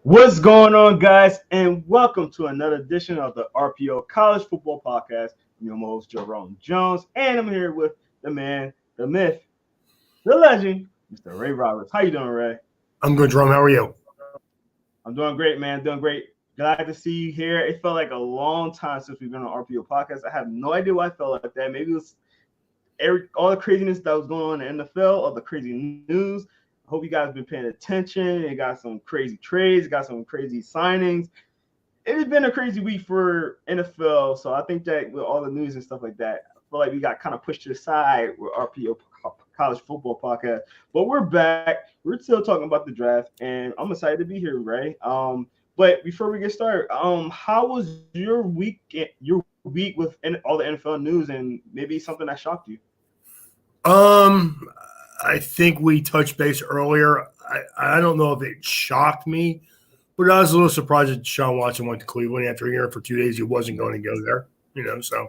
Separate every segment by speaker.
Speaker 1: What's going on, guys? And welcome to another edition of the RPO College Football Podcast. I'm your host, Jerome Jones, and I'm here with the man, the myth, the legend, Mr. Ray Roberts. How you doing, Ray?
Speaker 2: I'm good, Jerome. How are you?
Speaker 1: I'm doing great, man. Doing great. Glad to see you here. It felt like a long time since we've been on RPO Podcast. I have no idea why I felt like that. Maybe it was all the craziness that was going on in the NFL, all the crazy news. I hope you guys have been paying attention. It got some crazy trades, got some crazy signings. It has been a crazy week for NFL. So I think that with all the news and stuff like that, I feel like we got kind of pushed to the side with RPO College Football Podcast. But we're back. We're still talking about the draft, and I'm excited to be here, Ray. But before we get started, how was your week? Your week with all the NFL news, and maybe something that shocked you?
Speaker 2: I think we touched base earlier. I don't know if it shocked me, but I was a little surprised that Sean Watson went to Cleveland after hearing for 2 days he wasn't going to go there. So.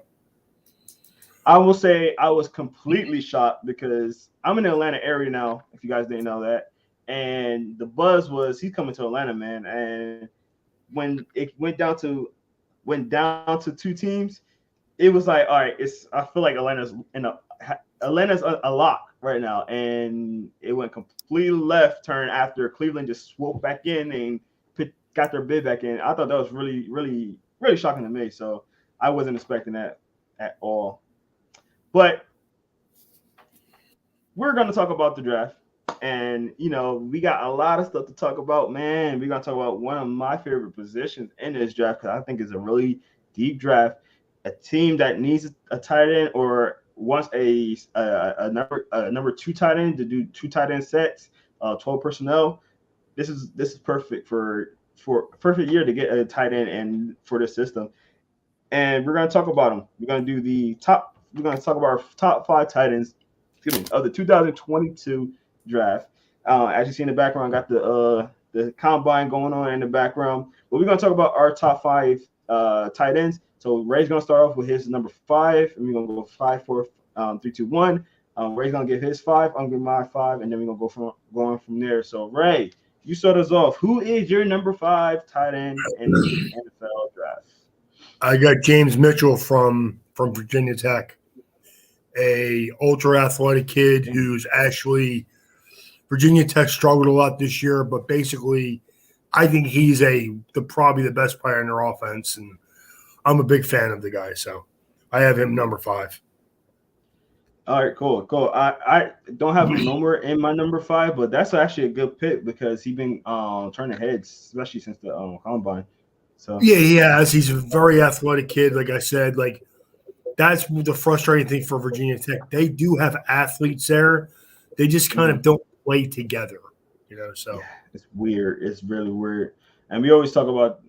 Speaker 1: I will say I was completely shocked because I'm in the Atlanta area now, if you guys didn't know that. And the buzz was he's coming to Atlanta, man. And when it went down to two teams, it was like, all right, I feel like Atlanta's a lock right now, and it went completely left turn after Cleveland just swooped back in and got their bid back in. I thought that was really, really, really shocking to me. So I wasn't expecting that at all. But we're going to talk about the draft. And, we got a lot of stuff to talk about, man. We're going to talk about one of my favorite positions in this draft because I think it's a really deep draft. A team that needs a tight end or wants a number two tight end to do two tight end sets, 12 personnel. This is perfect for perfect year to get a tight end and for this system. And we're going to talk about them. We're going to do we're going to talk about our top 5 tight ends of the 2022 draft. As you see in the background, I got the combine going on in the background. But we're going to talk about our top 5 tight ends. So Ray's going to start off with his number 5, and we're going to go 5, 4, 3, 2, 1. Ray's going to give his 5. I'm going to give my 5, and then we're going to go on from there. So, Ray, you start us off. Who is your number 5 tight end in the NFL draft?
Speaker 2: I got James Mitchell from Virginia Tech, a ultra-athletic kid who's actually – Virginia Tech struggled a lot this year, but basically I think he's probably the best player in their offense, and I'm a big fan of the guy, so I have him number 5.
Speaker 1: All right, cool. I don't have him nowhere in my number 5, but that's actually a good pick because he's been turning heads, especially since the combine. So
Speaker 2: yeah, he has. He's a very athletic kid. Like I said, that's the frustrating thing for Virginia Tech. They do have athletes there. They just kind of don't play together, So
Speaker 1: yeah, it's weird. It's really weird. And we always talk about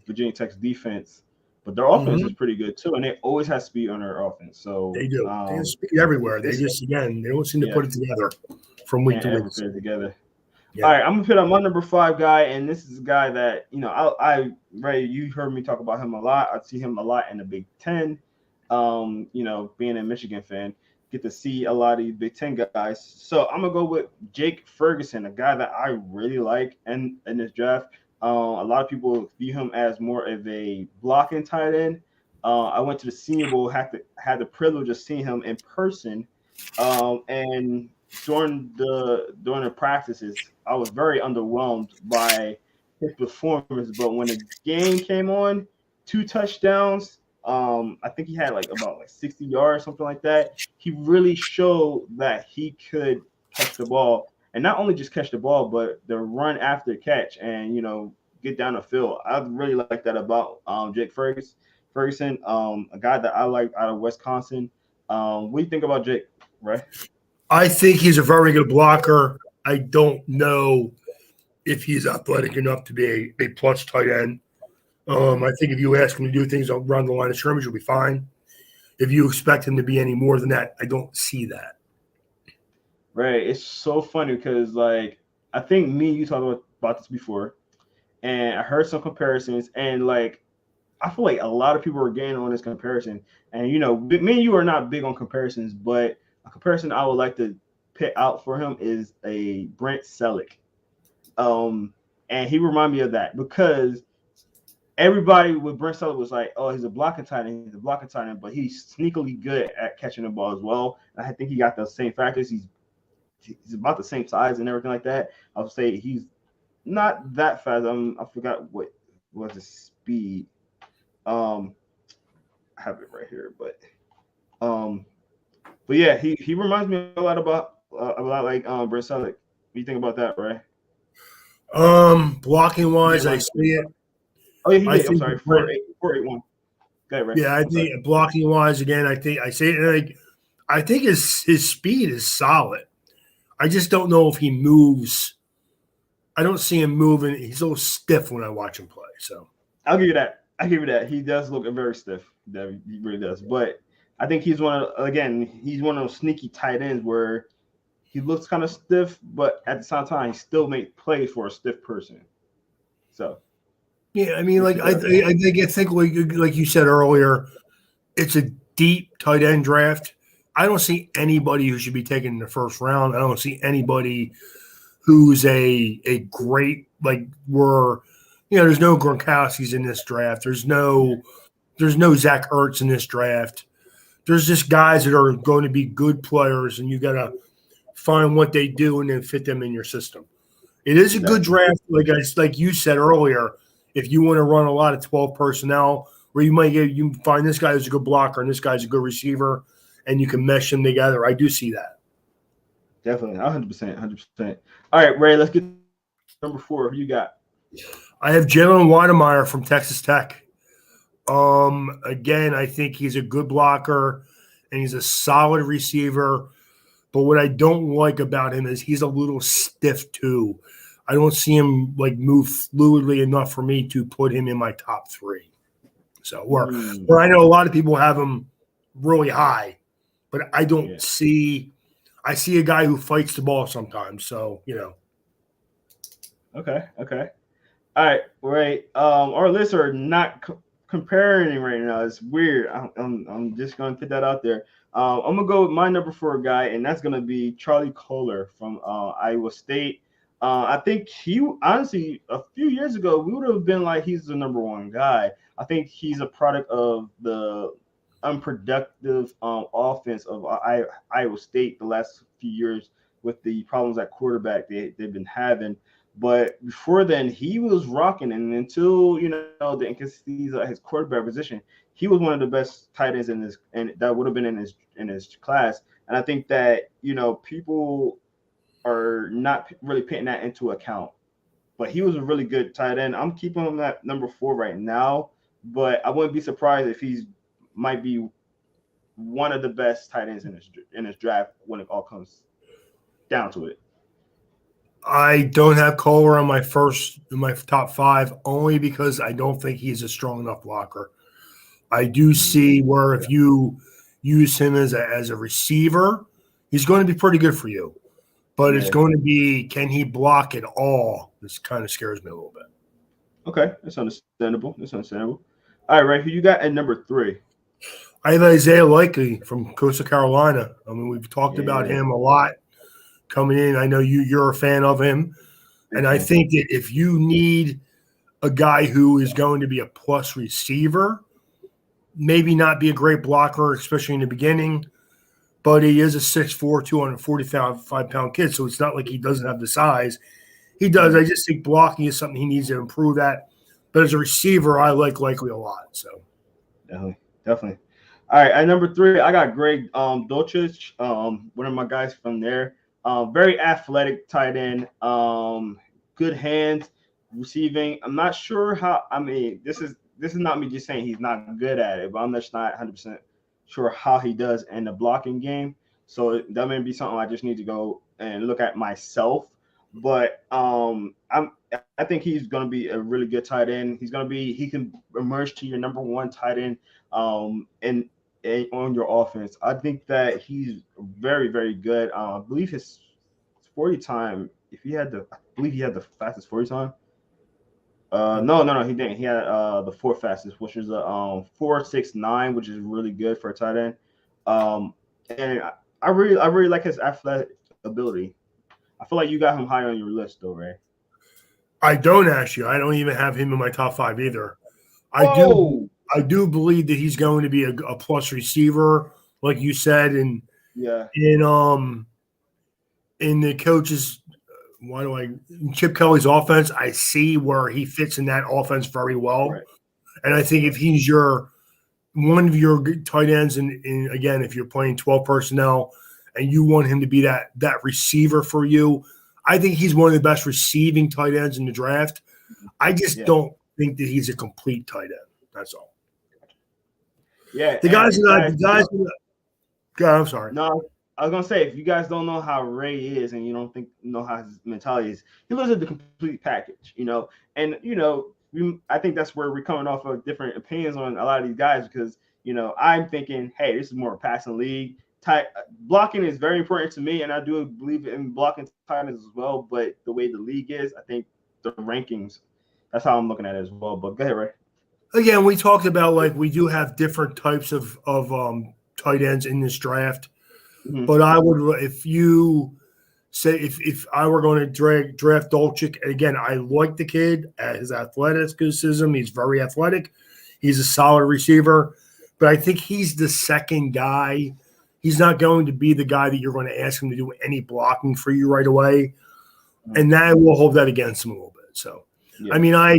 Speaker 1: Virginia Tech's defense, but their offense is pretty good too, and they always have speed on their offense. So
Speaker 2: they do. They have speed everywhere. They don't seem to put it together from week to week.
Speaker 1: Put it together. Yeah. All right, I'm gonna put up my number 5 guy, and this is a guy that Ray, you heard me talk about him a lot. I see him a lot in the Big Ten. Being a Michigan fan, get to see a lot of these Big Ten guys. So I'm gonna go with Jake Ferguson, a guy that I really like in this draft. A lot of people view him as more of a blocking tight end. I went to the Senior Bowl, had the privilege of seeing him in person, and during the practices, I was very underwhelmed by his performance. But when the game came on, 2 touchdowns. I think he had about 60 yards, something like that. He really showed that he could catch the ball, and not only just catch the ball, but the run after catch and get down the field. I really like that about Jake Ferguson, a guy that I like out of Wisconsin. What do you think about Jake, right?
Speaker 2: I think he's a very good blocker. I don't know if he's athletic enough to be a plus tight end. I think if you ask him to do things around the line of scrimmage, he'll be fine. If you expect him to be any more than that, I don't see that.
Speaker 1: Right. It's so funny because, I think me and you talked about this before, and I heard some comparisons, and, I feel like a lot of people are getting on this comparison. And, me and you are not big on comparisons, but a comparison I would like to pick out for him is a Brent Selleck. And he reminded me of that because everybody with Brent Sutter was like, oh, he's a blocking tight end, but he's sneakily good at catching the ball as well. And I think he got those same factors. He's about the same size and everything like that. I would say he's not that fast. I forgot what was his speed. I have it right here, um, but yeah, he reminds me a lot like Brent Sutter. What do you think about that, Ray?
Speaker 2: Blocking wise, I see it.
Speaker 1: Oh yeah, he
Speaker 2: I
Speaker 1: did. I'm
Speaker 2: think
Speaker 1: sorry, 4.81. Go ahead, Ray.
Speaker 2: yeah, I
Speaker 1: I'm sorry.
Speaker 2: think blocking wise again. I say it like I think his speed is solid. I just don't know if he moves. I don't see him moving. He's a little stiff when I watch him play. So
Speaker 1: I'll give you that. He does look very stiff. He really does. But I think he's one of those sneaky tight ends where he looks kind of stiff, but at the same time, he still makes plays for a stiff person. So
Speaker 2: yeah, I mean, like I think like you said earlier, it's a deep tight end draft. I don't see anybody who should be taken in the first round. I don't see anybody who's a great like we're there's no Gronkowski's in this draft. There's no Zach Ertz in this draft. There's just guys that are going to be good players, and you got to find what they do and then fit them in your system. It is a good draft, like you said earlier. If you want to run a lot of 12 personnel, where you find this guy who's a good blocker and this guy's a good receiver, and you can mesh them together. I do see that.
Speaker 1: Definitely, 100%. All right, Ray, let's get number 4. Who you got?
Speaker 2: I have Jalen Wydermyer from Texas Tech. Again, I think he's a good blocker and he's a solid receiver. But what I don't like about him is he's a little stiff too. I don't see him like move fluidly enough for me to put him in my top 3. So where I know a lot of people have him really high, but I don't see. I see a guy who fights the ball sometimes. So
Speaker 1: Okay. All right, Ray. Our lists are not comparing right now. It's weird. I'm just gonna put that out there. I'm gonna go with my number 4 guy, and that's gonna be Charlie Kohler from Iowa State. I think he honestly a few years ago we would have been like he's the number 1 guy. I think he's a product of the unproductive offense of Iowa State the last few years with the problems at quarterback they've been having. But before then, he was rocking, and until the inconsistencies at his quarterback position, he was one of the best tight ends and that would have been in his class. And I think that people are not really putting that into account. But he was a really good tight end. I'm keeping him at number 4 right now, but I wouldn't be surprised if he's might be one of the best tight ends in his draft when it all comes down to it.
Speaker 2: I don't have Kohler in my top 5 only because I don't think he's a strong enough blocker. I do see where if you use him as a receiver, he's going to be pretty good for you. But it's going to be, can he block at all? This kind of scares me a little bit.
Speaker 1: Okay, that's understandable. All right, Ray, who you got at number 3?
Speaker 2: I have Isaiah Likely from Coastal Carolina. I mean, we've talked about him a lot coming in. I know you're a fan of him. And I think that if you need a guy who is going to be a plus receiver, maybe not be a great blocker, especially in the beginning, but he is a 6'4", 245-pound kid, so it's not like he doesn't have the size. He does. I just think blocking is something he needs to improve at. But as a receiver, I like Likely a lot. So
Speaker 1: Definitely. All right, at number 3, I got Greg Dulcich, one of my guys from there. Very athletic tight end, good hands, receiving. I'm not sure how. I mean, this is not me just saying he's not good at it, but I'm just not 100% sure how he does in the blocking game. So that may be something I just need to go and look at myself. But I think he's going to be a really good tight end. He can emerge to your number 1 tight end and on your offense. I think that he's very, very good. I believe his 40 time, I believe he had the fastest 40 time. No, he didn't. He had the 4th fastest, which is a 4.69, which is really good for a tight end. And I really like his athletic ability. I feel like you got him high on your list, though, Ray.
Speaker 2: I don't actually. I don't even have him in my top 5 either. I
Speaker 1: Whoa.
Speaker 2: do believe that he's going to be a plus receiver, like you said, and
Speaker 1: Yeah.
Speaker 2: In the coaches, Chip Kelly's offense, I see where he fits in that offense very well.
Speaker 1: Right.
Speaker 2: And I think if he's one of your tight ends, and again, if you're playing 12 personnel and you want him to be that receiver for you, I think he's one of the best receiving tight ends in the draft. I just don't think that he's a complete tight end. That's all.
Speaker 1: Yeah.
Speaker 2: God, I'm sorry.
Speaker 1: No, I was gonna say, if you guys don't know how Ray is and you don't know how his mentality is, he looks at the complete package, and I think that's where we're coming off of different opinions on a lot of these guys, because I'm thinking, hey, this is more a passing league. Blocking is very important to me, and I do believe in blocking tight ends as well. But the way the league is, I think the rankings, that's how I'm looking at it as well. But go ahead, Ray.
Speaker 2: Again, we talked about we do have different types of tight ends in this draft. Mm-hmm. But I would, if you say, if I were going to draft Dolchik, again, I like the kid, his athleticism. He's very athletic. He's a solid receiver. But I think he's the second guy. He's not going to be the guy that you're going to ask him to do any blocking for you right away. Mm-hmm. And that will hold that against him a little bit. So, yeah, I mean, I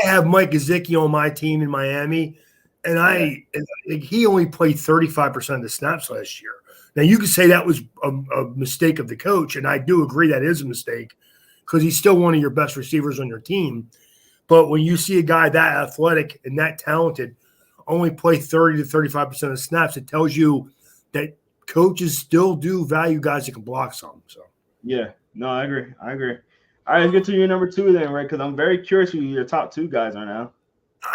Speaker 2: have Mike Gesicki on my team in Miami, and he only played 35% of the snaps last year. Now, you could say that was a mistake of the coach, and I do agree that is a mistake because he's still one of your best receivers on your team. But when you see a guy that athletic and that talented only play 30 to 35% of snaps, it tells you that coaches still do value guys that can block some. So,
Speaker 1: yeah, no, I agree. All right, let's get to your number 2 then, right? Because I'm very curious who your top 2 guys are now.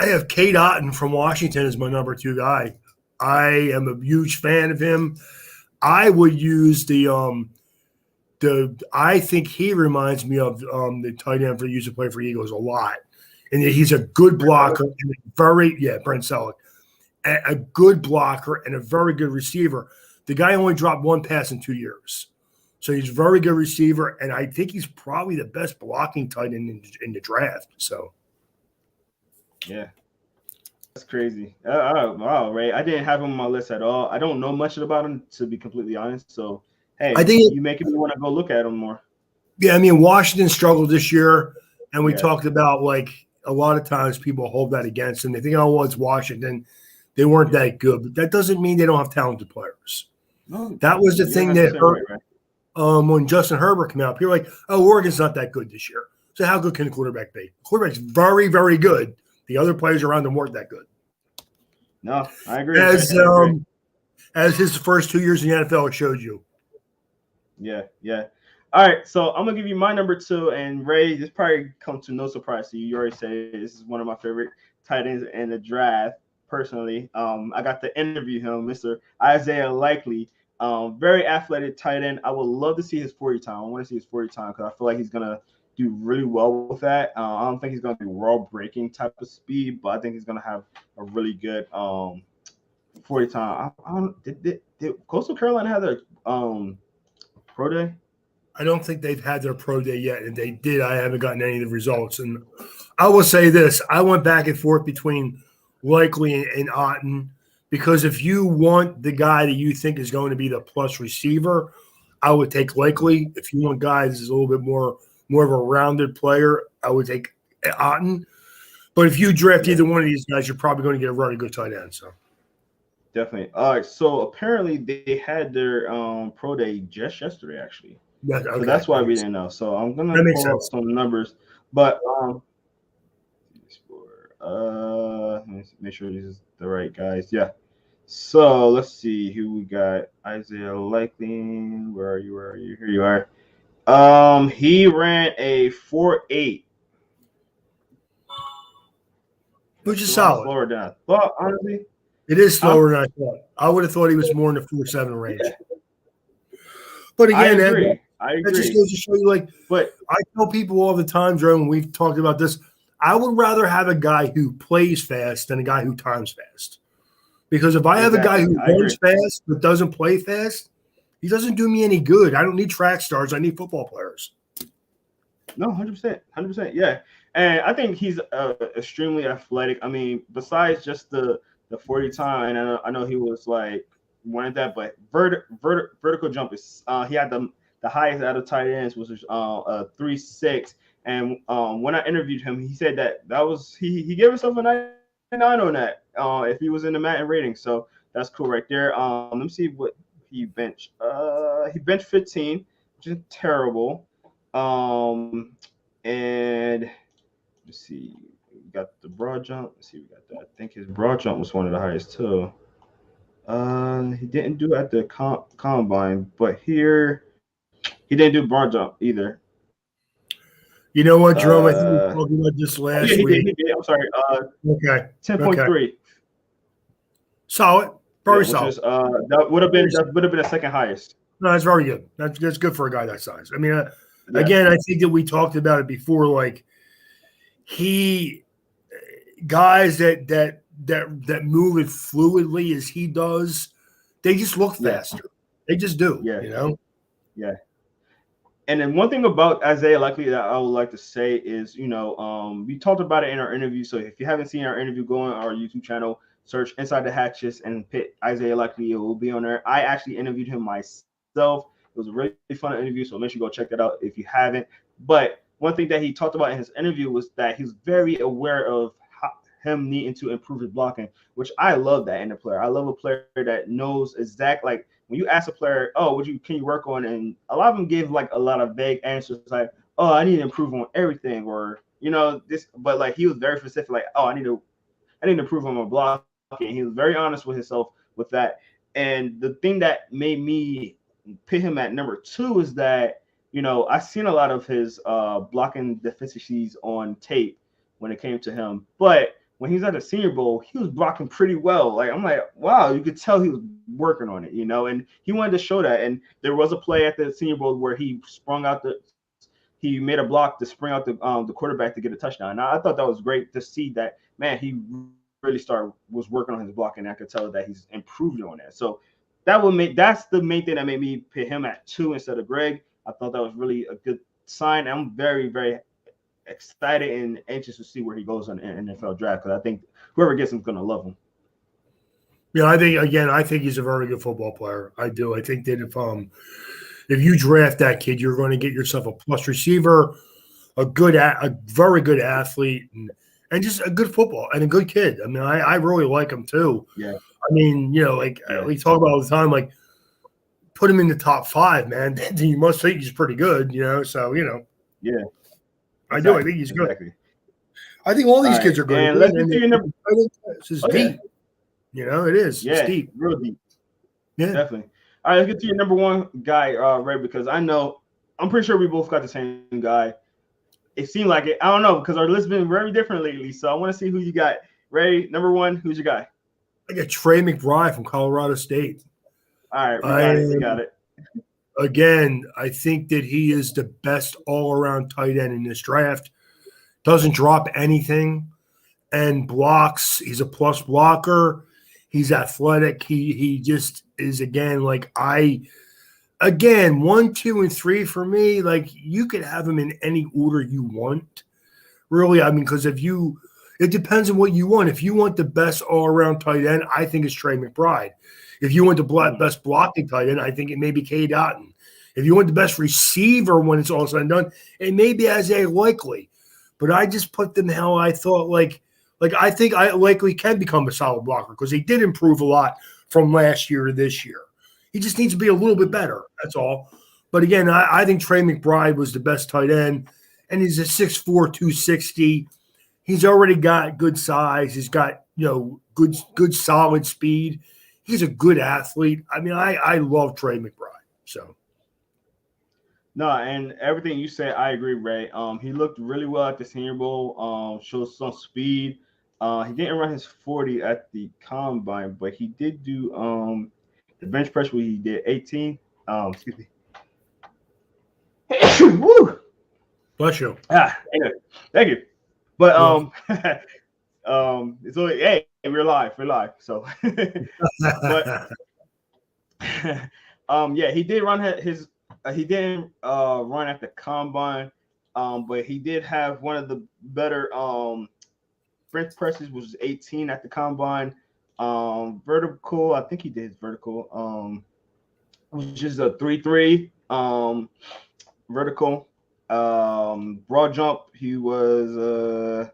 Speaker 2: I have Cade Otten from Washington as my number 2 guy. I am a huge fan of him. I would use I think he reminds me of the tight end for used to play for Eagles a lot. And he's a good blocker and Brent Selleck, a good blocker and a very good receiver. The guy only dropped 1 pass in 2 years. So he's a very good receiver, and I think he's probably the best blocking tight end in the draft. So,
Speaker 1: yeah. That's crazy. Wow, Ray. I didn't have him on my list at all. I don't know much about him, to be completely honest. So, hey, I think you making me want to go look at him more.
Speaker 2: Yeah, I mean, Washington struggled this year, and we talked about, a lot of times people hold that against them. They think, oh, well, it's Washington. They weren't that good. But that doesn't mean they don't have talented players. No, that was the thing that hurt when Justin Herbert came out. People were like, oh, Oregon's not that good this year. So how good can a quarterback be? The quarterback's very, very good. The other players around him weren't that good.
Speaker 1: No, I agree.
Speaker 2: As his first 2 years in the NFL showed you.
Speaker 1: Yeah. All right, so I'm gonna give you my number 2, and Ray, this probably comes to no surprise to you. You already said this is one of my favorite tight ends in the draft. Personally, I got to interview him, Mr. Isaiah Likely. Very athletic tight end. I would love to see his 40 time. I want to see his 40 time because I feel like he's gonna do really well with that. I don't think he's going to be world-breaking type of speed, but I think he's going to have a really good 40 time. Did Coastal Carolina have their pro day?
Speaker 2: I don't think they've had their pro day yet. And they did. I haven't gotten any of the results. And I will say this. I went back and forth between Likely and Otten because if you want the guy that you think is going to be the plus receiver, I would take Likely. If you want guys that's a little bit more of a rounded player, I would take Otten. But if you draft either one of these guys, you're probably going to get a very good tight end. So
Speaker 1: definitely. All right. So apparently they had their pro day just yesterday, actually. Yeah, okay. So that's why we didn't know. So I'm gonna pull up some numbers. But let me make sure this is the right guys. Yeah. So let's see who we got. Isaiah Likely. Where are you? Here you are. He ran a 4.8,
Speaker 2: which is solid.
Speaker 1: Slower down. Well, honestly,
Speaker 2: it is slower than I thought. I would have thought he was more in the 4.7 range. But again, I agree. That just goes to show you, but I tell people all the time, Joe, when we've talked about this, I would rather have a guy who plays fast than a guy who times fast. Because if I have a guy who runs fast but doesn't play fast, he doesn't do me any good. I don't need track stars. I need football players.
Speaker 1: No, 100%, 100%. Yeah, and I think he's extremely athletic. I mean, besides just the 40 time, and I know he was like one of that, but vertical jump is he had the highest out of tight ends, was a 3.6. And when I interviewed him, he said that was he gave himself a 99 on that if he was in the Madden rating. So that's cool right there. Let me see what he benched. He benched 15, which is terrible. And let's see, we got the broad jump. Let's see, we got that. I think his broad jump was one of the highest too. He didn't do it at the combine, but here he didn't do broad jump either.
Speaker 2: You know what, Jerome? I think we were talking about this
Speaker 1: Oh, yeah,
Speaker 2: last week.
Speaker 1: He did. I'm sorry.
Speaker 2: Okay.
Speaker 1: 10.3.
Speaker 2: Okay. Solid. Very
Speaker 1: which
Speaker 2: solid.
Speaker 1: is that would have been a second highest.
Speaker 2: No, that's very good. That's good for a guy that size. I mean, again, I think that we talked about it before. Like guys that move it fluidly as he does, they just look faster. They just do.
Speaker 1: Yeah.
Speaker 2: You know.
Speaker 1: Yeah. And then one thing about Isaiah Likely that I would like to say is, we talked about it in our interview. So if you haven't seen our interview, go on our YouTube channel, search Inside the Hatches and pit Isaiah Likely. It will be on there. I actually interviewed him myself. It was a really fun interview, so make sure you go check that out if you haven't. But one thing that he talked about in his interview was that he's very aware of him needing to improve his blocking, which I love that in a player. I love a player that knows like when you ask a player, oh, can you work on? And a lot of them give like a lot of vague answers like, oh, I need to improve on everything, or this. But like he was very specific, like, oh, I need to improve on my blocking. He was very honest with himself with that. And the thing that made me put him at number 2 is that I've seen a lot of his blocking deficiencies on tape when it came to him, but when he's at the Senior Bowl, he was blocking pretty well. Like I'm like, wow, you could tell he was working on it, and he wanted to show that. And there was a play at the Senior Bowl where he made a block to spring out the quarterback to get a touchdown. Now I thought that was great to see that, man, he really was working on his blocking. And I could tell that he's improved on that. So that's the main thing that made me put him at 2 instead of Greg. I thought that was really a good sign. I'm very, very excited and anxious to see where he goes on the NFL draft, because I think whoever gets him is going to love him.
Speaker 2: Yeah, I think he's a very good football player. I do. I think that if you draft that kid, you're going to get yourself a plus receiver, a very good athlete, and just a good football and a good kid. I mean, I really like him too.
Speaker 1: Yeah.
Speaker 2: I mean, we talk about all the time, like put him in the top 5, man. You must think he's pretty good, So
Speaker 1: Yeah.
Speaker 2: I do. I think he's good. I think all these kids are good.
Speaker 1: And let's get to your number.
Speaker 2: This is deep. It is.
Speaker 1: Yeah,
Speaker 2: it's deep.
Speaker 1: Real deep.
Speaker 2: Yeah,
Speaker 1: definitely. All right, let's get to your number 1 guy, Ray, because I'm pretty sure we both got the same guy. It seemed like it. I don't know, because our list's been very different lately. So I want to see who you got. Ray, number 1, who's your guy?
Speaker 2: I got Trey Mcbride from Colorado State.
Speaker 1: All right, we got it.
Speaker 2: Again, I think that he is the best all-around tight end in this draft. Doesn't drop anything and blocks. He's a plus blocker. He's athletic. He just is, again, 1, 2, and 3 for me. Like, you could have him in any order you want. Really, I mean, because it depends on what you want. If you want the best all-around tight end, I think it's Trey McBride. If you want the best blocking tight end, I think it may be Cade Otten. If you want the best receiver when it's all said and done, it may be Isaiah Likely. But I just put them how I thought, I think I Likely can become a solid blocker because he did improve a lot from last year to this year. He just needs to be a little bit better. That's all. But again, I think Trey McBride was the best tight end, and he's a 6'4", 260. He's already got good size. He's got, good solid speed. He's a good athlete. I mean, I love Trey McBride. So.
Speaker 1: No, and everything you said, I agree, Ray. He looked really well at the Senior Bowl. Showed some speed. He didn't run his 40 at the combine, but he did do the bench press where he did 18. Excuse me. Woo!
Speaker 2: Bless you.
Speaker 1: Anyway, thank you. But it's only, hey, we're live. So, but yeah, he did run his. He didn't run at the combine. But he did have one of the better bench presses, which was 18 at the combine. Vertical, I think he did his vertical. Which is a 3.3 vertical. Broad jump, he was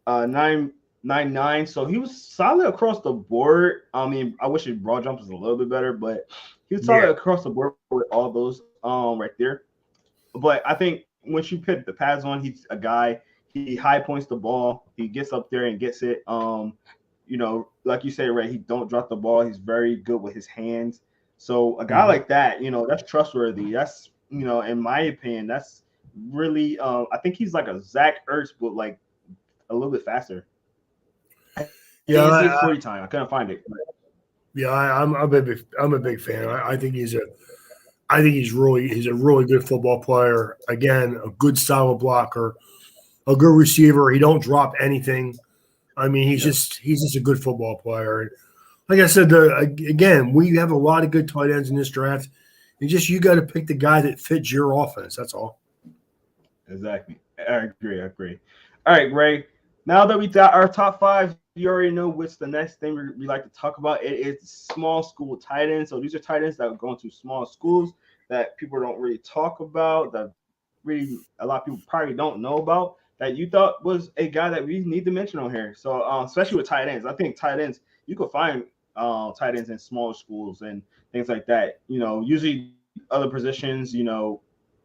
Speaker 1: 9.99. So he was solid across the board. I mean, I wish his broad jump was a little bit better, but he was solid across the board with all those right there. But I think once you put the pads on, he's a guy. He high points the ball. He gets up there and gets it. Like you say, right? He don't drop the ball. He's very good with his hands. So a guy like that, that's trustworthy. That's in my opinion, that's really. I think he's like a Zach Ertz, but like a little bit faster.
Speaker 2: Yeah,
Speaker 1: it's 40 time. I couldn't find it.
Speaker 2: Yeah, I'm a big fan. I think he's a really good football player. Again, a good solid blocker, a good receiver. He don't drop anything. I mean, he's just a good football player. And like I said, again, we have a lot of good tight ends in this draft. You got to pick the guy that fits your offense. That's all.
Speaker 1: Exactly. I agree. All right, Ray. Now that we got our top 5, you already know what's the next thing we like to talk about. It is small school tight ends. So these are tight ends that are going to small schools that people don't really talk about, that really a lot of people probably don't know about, that you thought was a guy that we need to mention on here. So especially with tight ends, I think tight ends, you could find tight ends in small schools and things like that. Usually other positions, the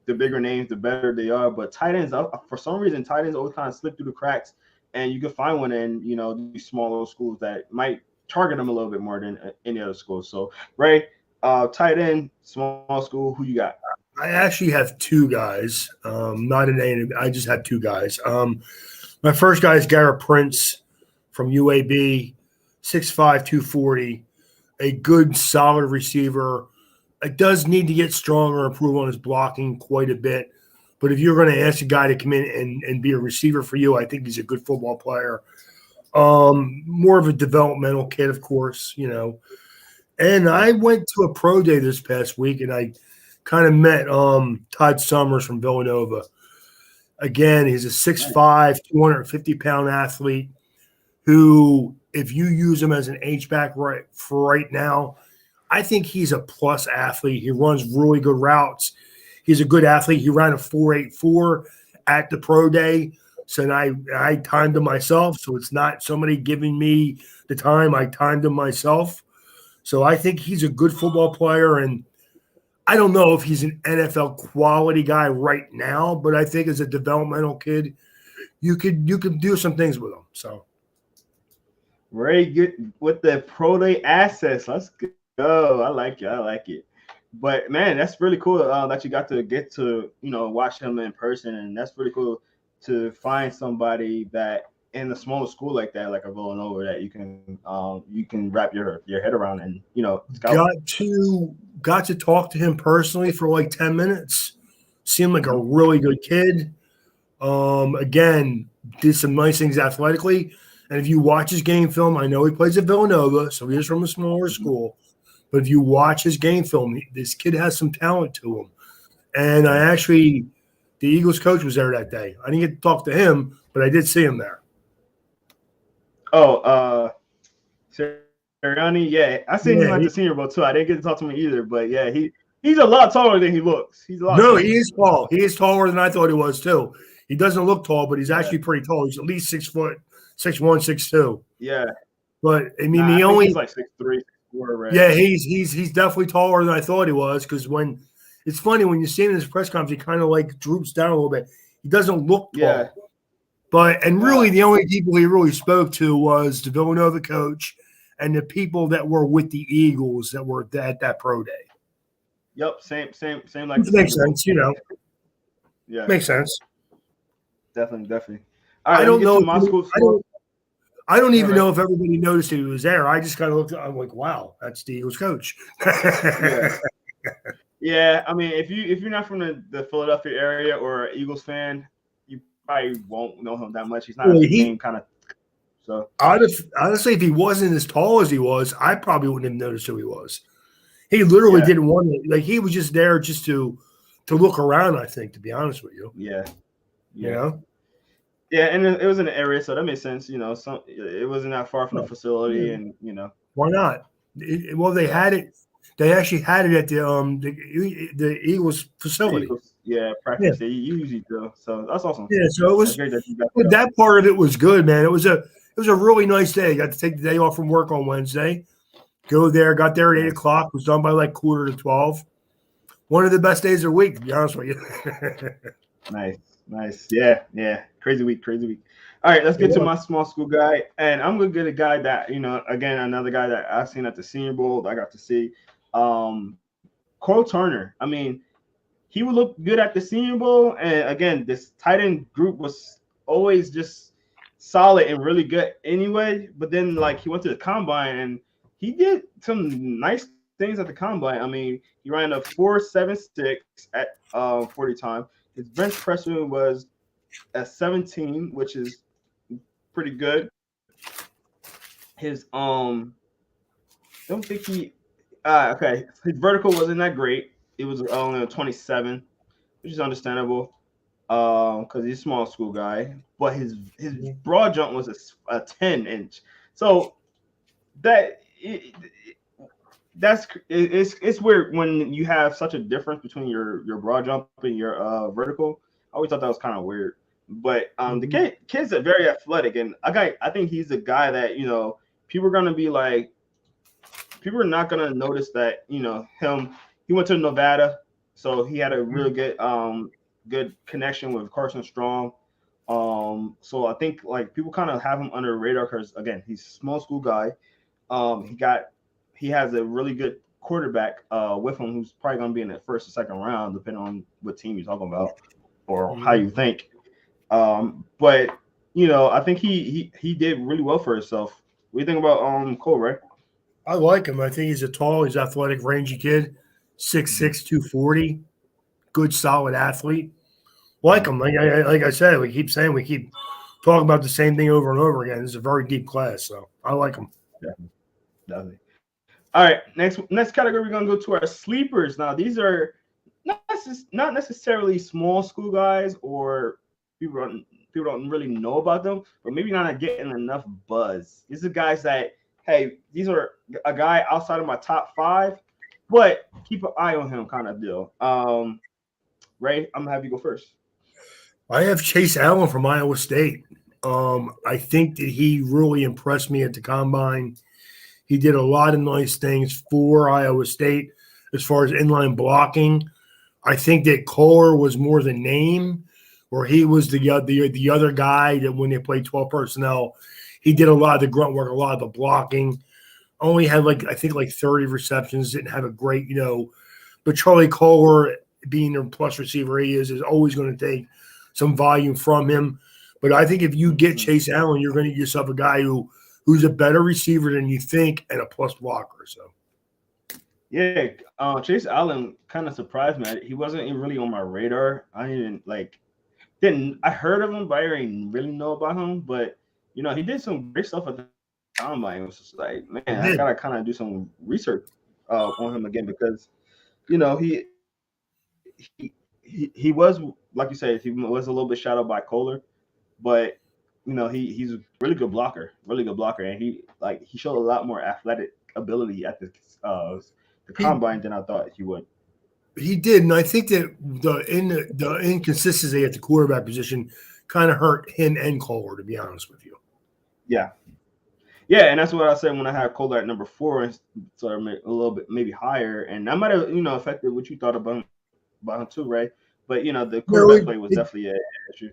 Speaker 1: bigger names, the better they are. But tight ends, for some reason, tight ends always kind of slip through the cracks. And you can find one in, these smaller schools that might target them a little bit more than any other school. So, Ray, tight end, small school, who you got?
Speaker 2: I actually have 2 guys, not an A. I just have 2 guys. My first guy is Garrett Prince from UAB, 6'5", 240, a good, solid receiver. It does need to get stronger, improve on his blocking quite a bit. But if you're going to ask a guy to come in and be a receiver for you, I think he's a good football player. More of a developmental kid, of course, And I went to a pro day this past week, and I kind of met Todd Summers from Villanova. Again, he's a 6'5", 250-pound athlete who, if you use him as an H-back right now, I think he's a plus athlete. He runs really good routes. He's a good athlete. He ran a 4.84 at the pro day. So I timed him myself. So it's not somebody giving me the time. I timed him myself. So I think he's a good football player. And I don't know if he's an NFL quality guy right now, but I think as a developmental kid, you could do some things with him. So
Speaker 1: very good with the pro day access. Let's go. I like it. But man, that's really cool that you got to get to watch him in person, and that's really cool to find somebody that in a smaller school like that, like a Villanova, that you can wrap your head around and scout.
Speaker 2: Got to talk to him personally for like 10 minutes. Seemed like a really good kid. Again, did some nice things athletically. And if you watch his game film, I know he plays at Villanova, so he is from a smaller school. But if you watch his game film, this kid has some talent to him. And the Eagles coach was there that day. I didn't get to talk to him, but I did see him there.
Speaker 1: Oh, Sirianni, yeah. I seen him at the Senior Bowl too. I didn't get to talk to him either, but yeah, he's a lot taller than he looks. He
Speaker 2: is tall. He is taller than I thought he was too. He doesn't look tall, but he's actually pretty tall. He's at least 6 foot, 6'1", 6'2".
Speaker 1: Yeah.
Speaker 2: But I mean,
Speaker 1: he's like 6'3". Right?
Speaker 2: Yeah, he's definitely taller than I thought he was, because when it's funny when you see him in his press conference, he kind of like droops down a little bit. He doesn't look tall.
Speaker 1: Yeah.
Speaker 2: But really the only people he really spoke to was the Villanova coach and the people that were with the Eagles that were at that pro day.
Speaker 1: Yep, same like
Speaker 2: Which makes sense,
Speaker 1: Yeah.
Speaker 2: Makes sense.
Speaker 1: Definitely. All right, I don't know.
Speaker 2: I don't even know if everybody noticed he was there. I just kind of looked. I'm like, wow, that's the Eagles coach.
Speaker 1: Yeah. I mean, if you're not from the Philadelphia area or an Eagles fan, you probably won't know him that much. He's not a big name kind of. So
Speaker 2: honestly, if he wasn't as tall as he was, I probably wouldn't have noticed who he was. He literally didn't want to. Like, he was just there just to to look around. I think, to be honest with you,
Speaker 1: Yeah.
Speaker 2: you know,
Speaker 1: Yeah, and it was in the area, so that makes sense. It wasn't that far from the facility,
Speaker 2: yeah.
Speaker 1: and
Speaker 2: Why not? Well, they had it. They actually had it at the Eagles facility.
Speaker 1: Eagles,
Speaker 2: Yeah,
Speaker 1: practice. They usually do, so that's awesome.
Speaker 2: yeah. So it
Speaker 1: That's
Speaker 2: was
Speaker 1: great that you got to go.
Speaker 2: that part of it was good, man. It was a really nice day. Got to take the day off from work on Wednesday. Go there. Got there at 8:00. Was done by like 11:45. One of the best days of the week, to be honest with you.
Speaker 1: Nice. Yeah. Crazy week. All right, let's get to my small school guy, and I'm gonna get a guy that again, another guy that I've seen at the Senior Bowl that I got to see, Cole Turner. I mean, he would look good at the Senior Bowl, and again, this tight end group was always just solid and really good anyway. But then, like, he went to the combine and he did some nice things at the combine. I mean, he ran a 4.76 at 40 time. His bench press was at 17, which is pretty good. His don't think he okay. His vertical wasn't that great. It was only a 27, which is understandable because he's a small school guy. But his broad jump was a 10-inch. So it's weird when you have such a difference between your broad jump and your vertical. I always thought that was kind of weird. But the kid's a very athletic, and I think he's a guy that people are gonna be like, people are not gonna notice that him. He went to Nevada, so he had a really good connection with Carson Strong. So I think like people kind of have him under the radar because again, he's a small school guy. He has a really good quarterback with him who's probably gonna be in the first or second round, depending on what team you're talking about or how you think. But I think he did really well for himself. What do you think about Cole, right?
Speaker 2: I like him. I think he's he's athletic, rangy kid, 6'6", 240, good, solid athlete. Like him. Like I said, we keep talking about the same thing over and over again. It's a very deep class, so I like him.
Speaker 1: Definitely. All right, next category, we're gonna go to our sleepers. Now, these are not necessarily small school guys or people don't really know about them, but maybe not getting enough buzz. These are guys that, hey, these are a guy outside of my top 5, but keep an eye on him, kind of deal. Ray, I'm gonna have you go first.
Speaker 2: I have Chase Allen from Iowa State. I think that he really impressed me at the combine. He did a lot of nice things for Iowa State as far as inline blocking. I think that Kohler was more the name, where he was the other guy that when they played 12 personnel, he did a lot of the grunt work, a lot of the blocking. Only had I think 30 receptions, didn't have a great, but Charlie Kohler, being the plus receiver he is always going to take some volume from him. But I think if you get Chase Allen, you're going to get yourself a guy who's a better receiver than you think and a plus blocker. So,
Speaker 1: yeah, Chase Allen kind of surprised me. He wasn't really on my radar. I heard of him, but I didn't really know about him. But he did some great stuff at the combine. It was just like, man, I gotta kind of do some research on him again because he was, like you said, he was a little bit shadowed by Kohler, but he's a really good blocker, and he showed a lot more athletic ability at the combine than I thought he would.
Speaker 2: He did, and I think that the inconsistency at the quarterback position kind of hurt him and Kohler, to be honest with you.
Speaker 1: Yeah, and that's what I said when I had Kohler at number 4, so a little bit maybe higher, and that might have affected what you thought about him too, right? But the quarterback play was definitely an issue.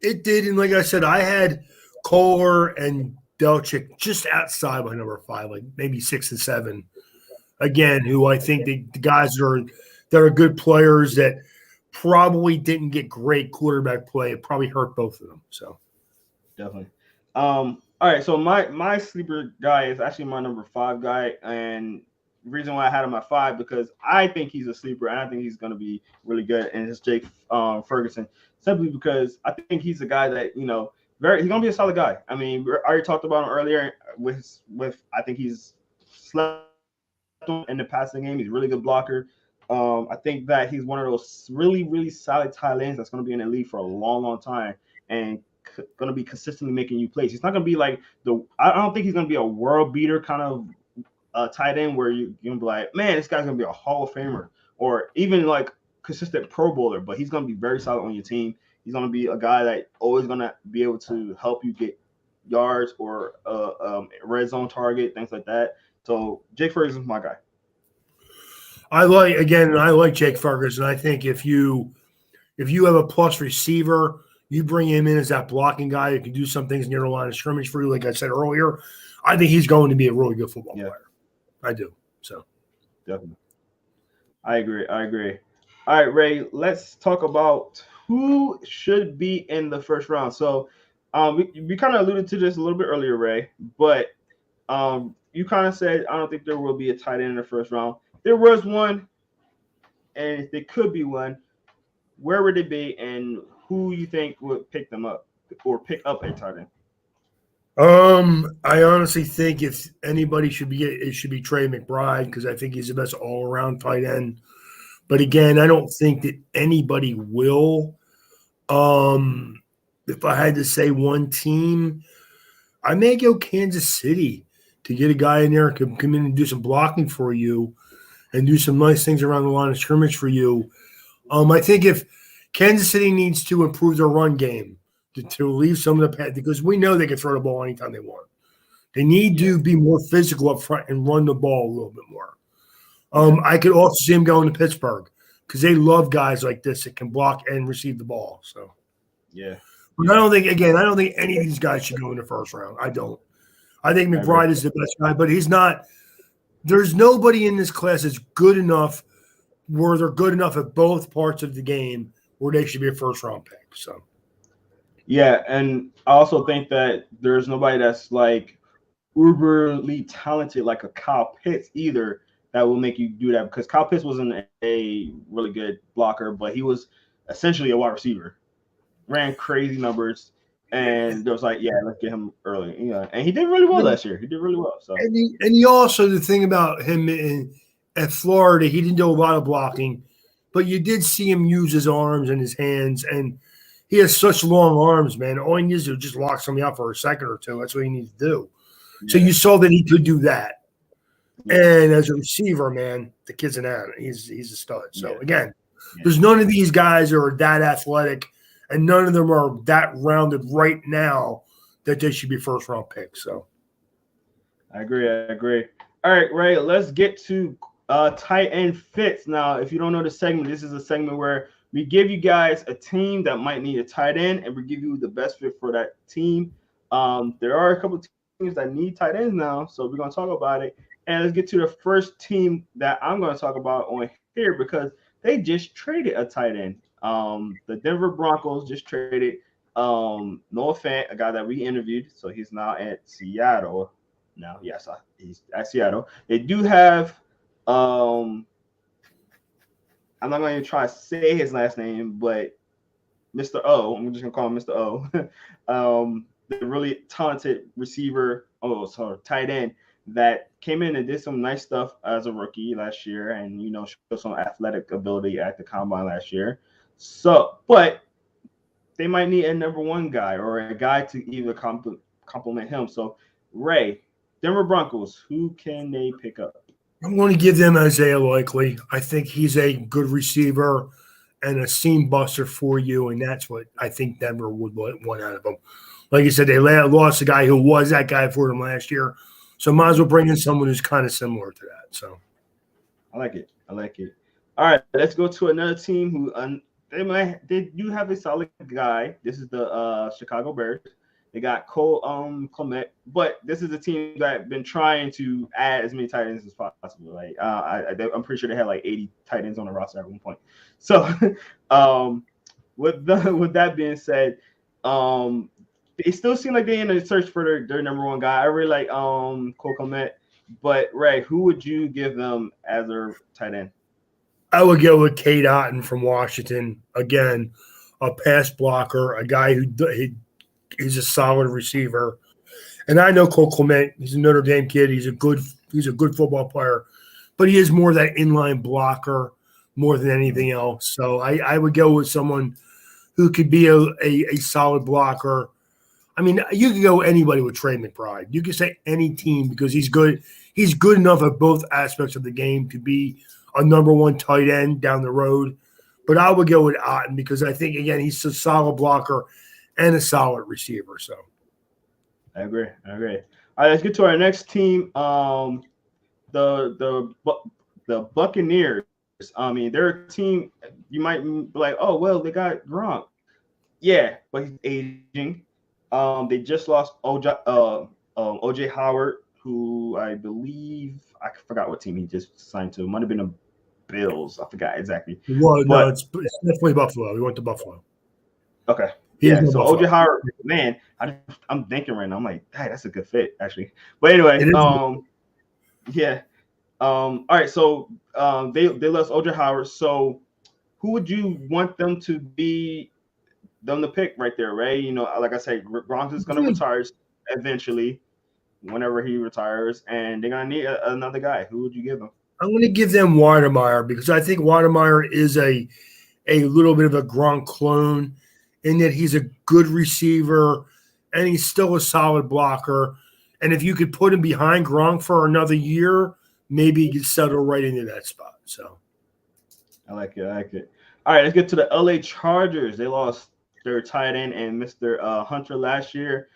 Speaker 2: It did, and like I said, I had Kohler and Delchik just outside my number 5, like maybe 6 and 7. Again, who I think the guys that are good players that probably didn't get great quarterback play. It probably hurt both of them. So
Speaker 1: definitely. All right, so my sleeper guy is actually my number 5 guy, and the reason why I had him at 5 because I think he's a sleeper and I think he's going to be really good, and it's Jake Ferguson, simply because I think he's a guy that he's going to be a solid guy. I mean, we already talked about him earlier with I think he's slept in the passing game. He's a really good blocker. I think that he's one of those really, really solid tight ends that's going to be in the league for a long, long time and going to be consistently making you plays. He's not going to be like I don't think he's going to be a world beater kind of tight end where you're going to be like, man, this guy's going to be a Hall of Famer or even like consistent Pro Bowler, but he's going to be very solid on your team. He's going to be a guy that always going to be able to help you get yards or red zone target, things like that. So Jake Ferguson's my guy.
Speaker 2: I like Jake Ferguson. I think if you have a plus receiver, you bring him in as that blocking guy who can do some things near the line of scrimmage for you, like I said earlier. I think he's going to be a really good football player. I do. So
Speaker 1: definitely. I agree. All right, Ray, let's talk about who should be in the first round. So we kind of alluded to this a little bit earlier, Ray, but you kind of said, I don't think there will be a tight end in the first round. There was one, and if there could be one, where would it be, and who you think would pick them up or pick up a tight end?
Speaker 2: I honestly think if anybody should be, it should be Trey Mcbride because I think he's the best all-around tight end. But again, I don't think that anybody will. If I had to say one team, I may go Kansas City to get a guy in there who can come in and do some blocking for you and do some nice things around the line of scrimmage for you. I think if Kansas City needs to improve their run game to leave some of the pass, because we know they can throw the ball anytime they want. They need to be more physical up front and run the ball a little bit more. I could also see him going to Pittsburgh because they love guys like this that can block and receive the ball. So, but I don't think any of these guys should go in the first round. I don't. I think McBride is the best guy, but he's not. There's nobody in this class that's good enough where they're good enough at both parts of the game where they should be a first-round pick. So,
Speaker 1: yeah, and I also think that there's nobody that's like uberly talented like a Kyle Pitts either that will make you do that because Kyle Pitts wasn't a really good blocker, but he was essentially a wide receiver, ran crazy numbers. And there was like, let's get him early. And he did really well last year. He did really well. So
Speaker 2: and he also, the thing about him at Florida, he didn't do a lot of blocking, but you did see him use his arms and his hands, and he has such long arms, man. All he needs to do is just lock somebody up for a second or two. That's what he needs to do. Yeah. So you saw that he could do that. Yeah. And as a receiver, man, the kid's an animal. He's a stud. So again, there's none of these guys that are that athletic. And none of them are that rounded right now that they should be first-round picks. So,
Speaker 1: I agree. All right, Ray, let's get to tight end fits. Now, if you don't know the segment, this is a segment where we give you guys a team that might need a tight end, and we give you the best fit for that team. There are a couple of teams that need tight ends now, so we're going to talk about it. And let's get to the first team that I'm going to talk about on here because they just traded a tight end. The Denver Broncos just traded Noah Fant, a guy that we interviewed. So he's now at Seattle. Now, yes, he's at Seattle. They do have I'm not going to try to say his last name, but Mr. O. I'm just going to call him Mr. O. The really talented receiver, tight end that came in and did some nice stuff as a rookie last year and, showed some athletic ability at the combine last year. So, but they might need a number one guy or a guy to either complement him. So, Ray, Denver Broncos, who can they pick up?
Speaker 2: I'm going to give them Isaiah Likely. I think he's a good receiver and a seam buster for you, and that's what I think Denver would want out of him. Like you said, they lost a guy who was that guy for them last year, so might as well bring in someone who's kind of similar to that. So,
Speaker 1: I like it. All right, let's go to another team who they do have a solid guy. This is the Chicago Bears. They got Cole Clement, but this is a team that been trying to add as many tight ends as possible. Like I'm pretty sure they had like 80 tight ends on the roster at one point. So with that being said, they still seem like they're in a search for their number one guy. I really like Cole Clement, but Ray, who would you give them as their tight end?
Speaker 2: I would go with Cade Otten from Washington. Again, a pass blocker, a guy who he's a solid receiver. And I know Cole Clement, he's a Notre Dame kid. He's a good football player, but he is more that inline blocker. more than anything else. So I would go with someone who could be a solid blocker. I mean, you could go anybody with Trey McBride. You could say any team because he's good. He's good enough at both aspects of the game to be a number one tight end down the road. But I would go with Otten because I think, again, he's a solid blocker and a solid receiver. So
Speaker 1: I agree. All right, let's get to our next team. The Buccaneers. I mean, they're a team you might be like, oh well, they got Gronk. Yeah, but he's aging. They just lost OJ Howard, who I believe I forgot what team he just signed to. It might have been the Bills. I forgot exactly.
Speaker 2: Well, no, it's definitely Buffalo. He went to Buffalo.
Speaker 1: Okay. Yeah. So OJ Howard, man, I'm thinking right now. I'm like, hey, that's a good fit actually. But anyway, yeah. All right. So they lost OJ Howard. So who would you want them to be? Them to pick right there, right? You know, like I said, Gronk is going to retire eventually, whenever he retires, and they're going to need another guy. Who would you give them?
Speaker 2: I'm going to give them Weidemeyer because I think Weidemeyer is a little bit of a Gronk clone in that he's a good receiver and he's still a solid blocker. And if you could put him behind Gronk for another year, maybe he could settle right into that spot. So
Speaker 1: I like it. All right, let's get to the LA Chargers. They lost their tight end and Mr. Hunter last year.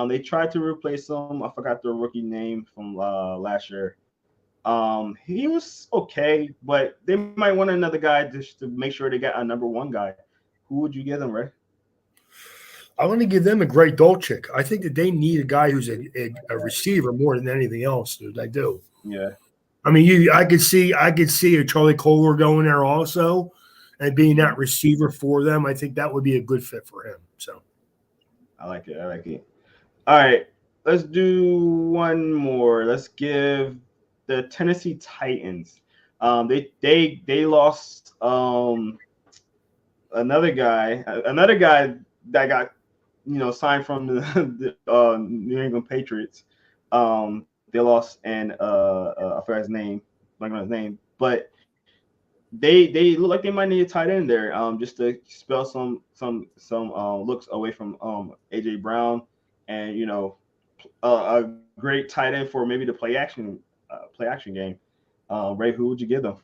Speaker 1: They tried to replace him. I forgot the rookie name from last year. He was okay, but they might want another guy just to make sure they got a number one guy. Who would you give them, Ray?
Speaker 2: I want to give them a great Dolchik. I think that they need a guy who's a receiver more than anything else, dude. I do.
Speaker 1: Yeah.
Speaker 2: I mean, I could see a Charlie Kohler going there also and being that receiver for them. I think that would be a good fit for him. So
Speaker 1: I like it. All right. Let's do one more. Let's give the Tennessee Titans. They lost another guy that got signed from the New England Patriots. They lost, and I forgot his name, but they look like they might need a tight end there, just to spell some looks away from AJ Brown, and a great tight end for maybe the play action game. Ray, who would you give them?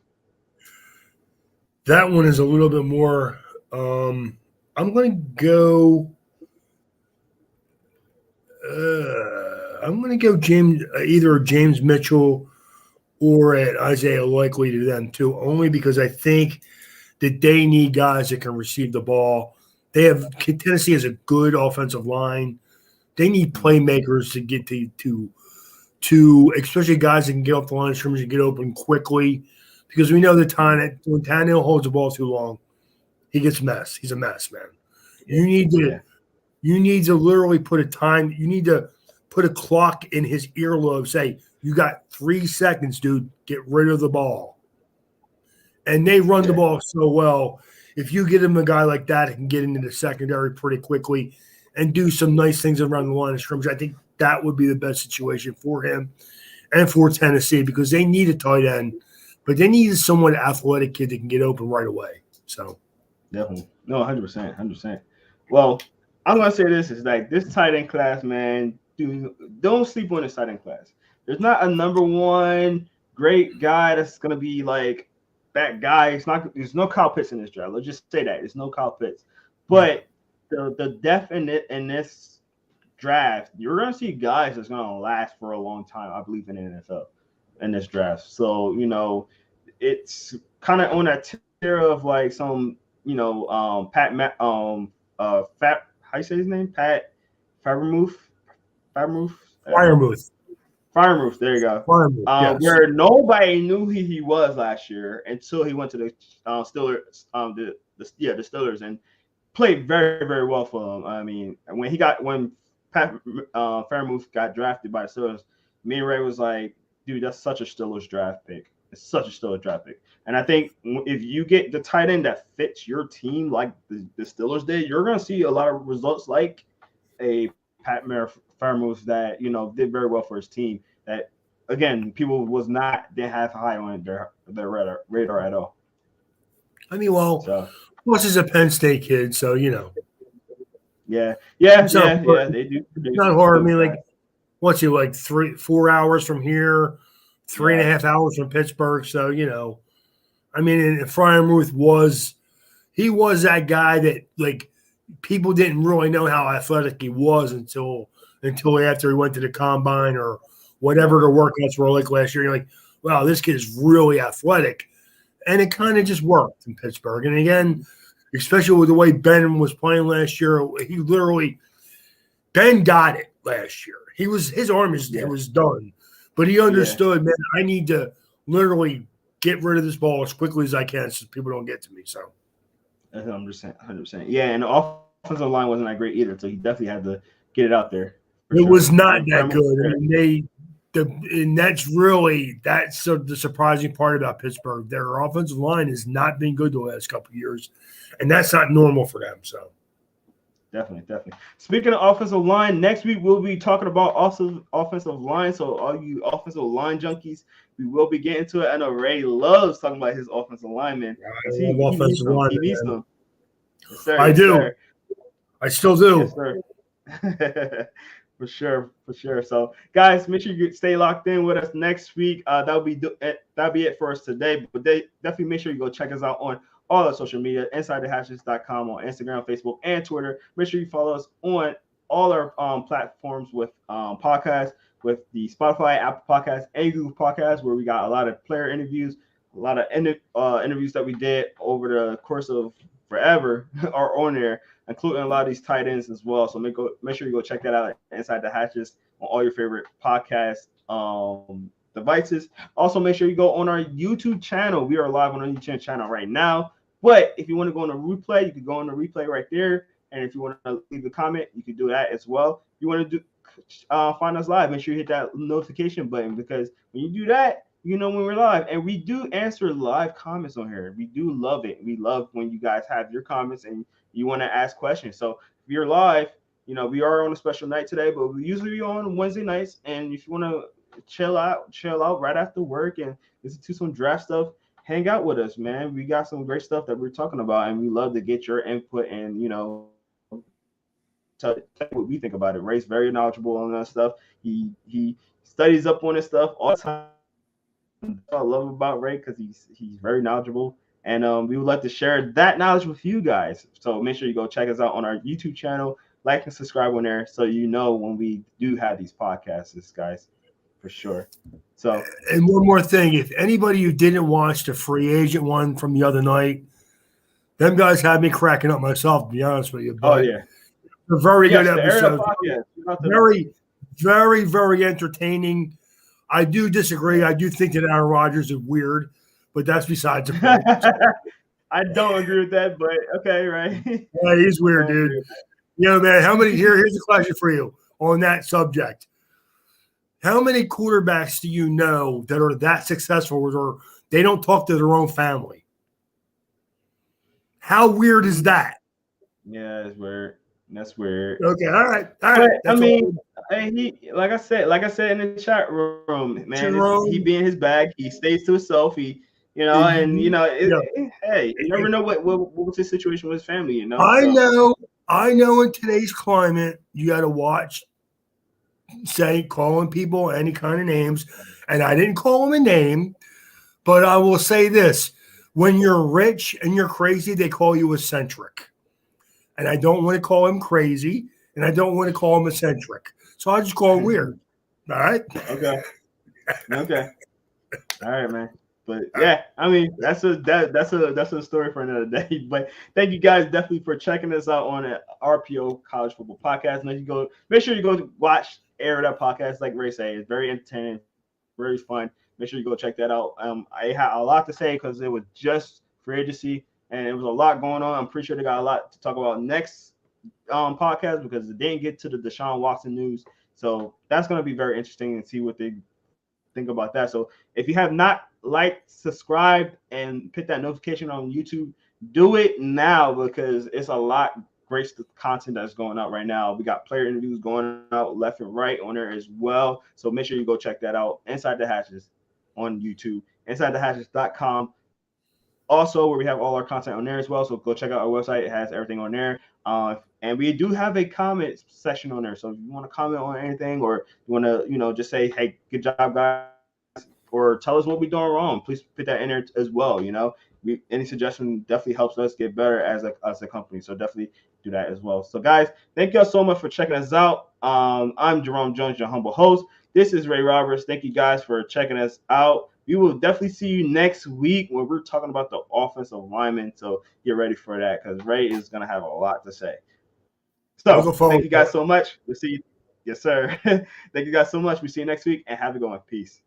Speaker 2: That one is a little bit more. I'm going to go. I'm going to go either James Mitchell or at Isaiah Likely to them too, only because I think that they need guys that can receive the ball. Tennessee has a good offensive line. They need playmakers to get to especially guys that can get off the line of scrimmage and get open quickly, because we know the time when Tannehill holds the ball too long, he gets messed. He's a mess, man. You need to literally put a time. You need to put a clock in his earlobe. Say, you got 3 seconds, dude. Get rid of the ball. And they run the ball so well. If you get him a guy like that, he can get into the secondary pretty quickly and do some nice things around the line of scrimmage. I think that would be the best situation for him and for Tennessee, because they need a tight end, but they need a somewhat athletic kid that can get open right away. So
Speaker 1: definitely. No, 100%. Well, I'm going to say this is like this tight end class, man, don't sleep on this tight end class. There's not a number one great guy that's going to be like that guy. There's no Kyle Pitts in this draft. Let's just say that. There's no Kyle Pitts. But the depth in this draft, you're going to see guys that's going to last for a long time, I believe, in the NFL in this draft. So, it's kind of on that tier of like some, how you say his name? Pat Freiermuth. Freiermuth, there you go.
Speaker 2: Yes.
Speaker 1: Where nobody knew who he was last year until he went to the Steelers, the Steelers, and played very, very well for them. I mean, when Pat Freiermuth got drafted by the Steelers, me and Ray was like, dude, that's such a Steelers draft pick. It's such a Steelers draft pick. And I think if you get the tight end that fits your team like the Steelers did, you're going to see a lot of results like a Pat Freiermuth that, did very well for his team. That, again, people didn't have high on their radar at all.
Speaker 2: I mean, well, plus he's a Penn State kid, so you know.
Speaker 1: Yeah. They do.
Speaker 2: It's not hard. I mean, like, what's he like 3-4 hours from here, 3.5 hours from Pittsburgh. So you know, I mean, and Freiermuth was that guy that like people didn't really know how athletic he was until after he went to the combine or whatever the workouts were like last year. You're like, wow, this kid is really athletic, and it kind of just worked in Pittsburgh. And again, especially with the way Ben was playing last year, Ben got it last year. His arm it was done, but he understood, man, I need to literally get rid of this ball as quickly as I can so people don't get to me. So
Speaker 1: 100%. Yeah, and the offensive line wasn't that great either, so he definitely had to get it out there.
Speaker 2: It was not that good. I mean, and that's the surprising part about Pittsburgh. Their offensive line has not been good the last couple of years, and that's not normal for them. So.
Speaker 1: Definitely. Speaking of offensive line, next week we'll be talking about also offensive line. So all you offensive line junkies, we will be getting to it. I know Ray loves talking about his offensive lineman. He needs them. Yes, sir.
Speaker 2: I do. Sir. I still do.
Speaker 1: Yes, sir. For sure. So, guys, make sure you stay locked in with us next week. That'll be it for us today. But definitely make sure you go check us out on all our social media, InsideTheHatches.com on Instagram, Facebook, and Twitter. Make sure you follow us on all our platforms with podcasts, with the Spotify, Apple Podcasts, and Google Podcasts, where we got a lot of player interviews, a lot of interviews that we did over the course of forever are on there, including a lot of these tight ends as well. So make sure you go check that out, Inside the Hatches, on all your favorite podcast devices. Also, make sure you go on our YouTube channel. We are live on our YouTube channel right now. But if you want to go on a replay, you can go on the replay right there. And if you want to leave a comment, you can do that as well. If you want to find us live, make sure you hit that notification button, because when you do that, you know when we're live. And we do answer live comments on here. We do love it. We love when you guys have your comments and you want to ask questions. So if you're live, you know, we are on a special night today, but we usually be on Wednesday nights. And if you want to chill out right after work and listen to some draft stuff, hang out with us, man. We got some great stuff that we're talking about, and we love to get your input and, you know, tell you what we think about it. Ray's very knowledgeable on that stuff. He studies up on this stuff all the time. I love about Ray because he's very knowledgeable, and we would like to share that knowledge with you guys. So make sure you go check us out on our YouTube channel, like and subscribe on there, so you know when we do have these podcasts, guys, for sure. So,
Speaker 2: and one more thing, if anybody who didn't watch the free agent one from the other night, them guys had me cracking up myself, to be honest with you. But
Speaker 1: a
Speaker 2: very good episode. Very, very, very entertaining. I do disagree. I do think that Aaron Rodgers is weird, but that's besides the point.
Speaker 1: I don't agree with that, but okay, right?
Speaker 2: Yeah, he's weird, dude. You know, man, here's a question for you on that subject. How many quarterbacks do you know that are that successful or they don't talk to their own family? How weird is that?
Speaker 1: Yeah, it's weird. That's weird.
Speaker 2: Okay, all right.
Speaker 1: But, I mean, he like I said in the chat room, man, he be in his bag. He stays to himself. He, you know, and you know, hey, you never know what was his situation with his family. You know,
Speaker 2: I know. In today's climate, you got to watch. Calling people any kind of names, and I didn't call him a name, but I will say this: when you're rich and you're crazy, they call you eccentric, and I don't want to call him crazy, and I don't want to call him eccentric, so I just call him weird. All right.
Speaker 1: Okay. All right, man. But yeah, I mean that's a story for another day. But thank you guys definitely for checking us out on the RPO College Football Podcast. And make sure you go watch that podcast. Like Ray said, it's very entertaining, very fun. Make sure you go check that out. I had a lot to say because it was just free agency and it was a lot going on. I'm pretty sure they got a lot to talk about next podcast because it didn't get to the Deshaun Watson news. So that's going to be very interesting and see what they think about that. So if you have not liked, subscribed, and hit that notification on YouTube, do it now because it's a lot great content that's going out right now. We got player interviews going out left and right on there as well. So make sure you go check that out. Inside the Hatches on YouTube, InsideTheHatches.com. also where we have all our content on there as well. So go check out our website. It has everything on there. And we do have a comment section on there. So if you want to comment on anything, or you want to, just say, hey, good job, guys, or tell us what we're doing wrong, please put that in there as well. Any suggestion definitely helps us get better as a company. So definitely do that as well. So guys, thank you all so much for checking us out. I'm Jerome Jones, your humble host. This is Ray Roberts. Thank you guys for checking us out. We will definitely see you next week when we're talking about the offensive linemen. So get ready for that, because Ray is going to have a lot to say. So thank you guys so much. We'll see you. Yes, sir. Thank you guys so much. We'll see you next week, and have a good one. Peace.